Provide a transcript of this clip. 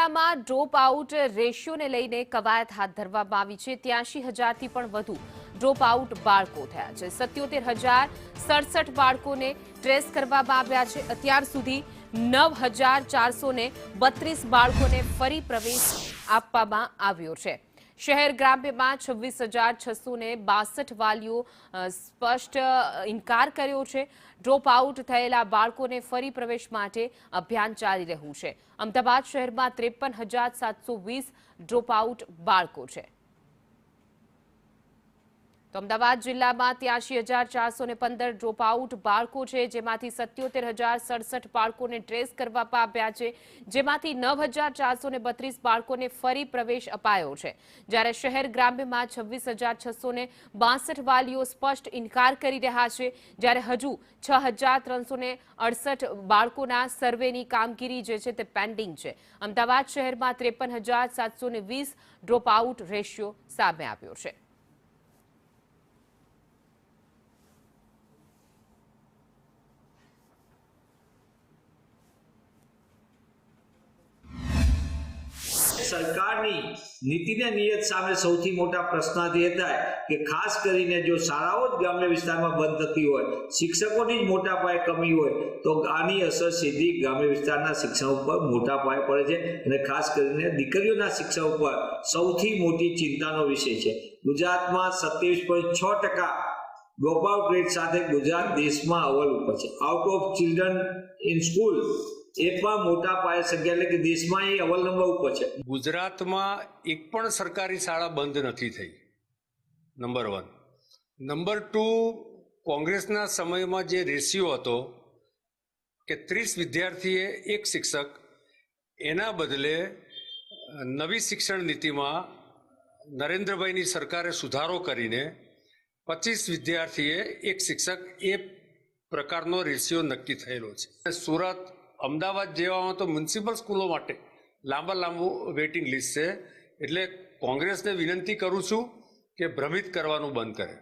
જિલ્લામાં drop out રેશિયોને લઈને કવાયત હાથ ધરવામાં આવી છે। 83,000થી પણ વધુ ડ્રોપ આઉટ બાળકો થયા છે। 77,067 બાળકોને ટ્રેસ કરવામાં આવ્યા છે। અત્યાર સુધી 9,432 બાળકોને ફરી પ્રવેશ આપવામાં આવ્યો છે। શહેર ગ્રામ્યમાં 26,662 વાલીઓ સ્પષ્ટ ઇનકાર કર્યો છે। ડ્રોપ આઉટ થયેલા બાળકોને ફરી પ્રવેશ માટે અભિયાન ચાલી રહ્યું છે। અમદાવાદ શહેરમાં 53,720 ડ્રોપ આઉટ બાળકો છે। તો અમદાવાદ જિલ્લામાં 83,415 ડ્રોપ આઉટ બાળકો છે, જેમાંથી 77,067 બાળકોને ટ્રેસ કરવામાં આવ્યા છે, જેમાંથી 9,432 બાળકોને ફરી પ્રવેશ અપાયો છે। જ્યારે શહેર ગ્રામ્યમાં 26,662 વાલીઓ સ્પષ્ટ ઇનકાર કરી રહ્યા છે, જ્યારે હજુ 6,368 બાળકોના સર્વેની કામગીરી જે છે તે પેન્ડિંગ છે। અમદાવાદ શહેરમાં 53,720 ડ્રોપ આઉટ રેશિયો સામે આવ્યો છે। સરકારની નીતિને નિયત સામે સૌથી મોટા પ્રશ્નાર્થ એ થાય કે ખાસ કરીને જો શાળાઓ જ ગ્રામ્ય વિસ્તારમાં બંધ થતી હોય, શિક્ષકોની જ મોટા પાયે કમી હોય તો આની અસર સીધી ગ્રામ્ય વિસ્તારના શિક્ષણ ઉપર મોટા પાયે પડે છે અને ખાસ કરીને દીકરીઓના શિક્ષણ ઉપર સૌથી મોટી ચિંતાનો વિષય છે। ગુજરાતમાં 27.6% ડ્રોપઆઉટ રેટ સાથે ગુજરાત દેશમાં અવ્વલ ઉપર છે। Out of children in school એ પણ મોટા પાયે સંખ્યા એટલે કે દેશમાં એ અવ્વલ નંબર ઉપર છે। ગુજરાતમાં એક પણ સરકારી શાળા બંધ નથી થઈ, નંબર 1। નંબર 2, કોંગ્રેસના સમયમાં જે રેશિયો હતો કે 30 વિદ્યાર્થીએ 1 શિક્ષક, એના બદલે નવી શિક્ષણ નીતિમાં નરેન્દ્રભાઈની સરકારે સુધારો કરીને 25 વિદ્યાર્થીએ 1 શિક્ષક એ પ્રકારનો રેશિયો નક્કી થયેલો છે। સુરત, અમદાવાદ જેવામાં તો મ્યુનિસિપલ સ્કૂલો માટે લાંબુ વેઇટિંગ લિસ્ટ છે। એટલે કોંગ્રેસને વિનંતી કરું છું કે ભ્રમિત કરવાનું બંધ કરે।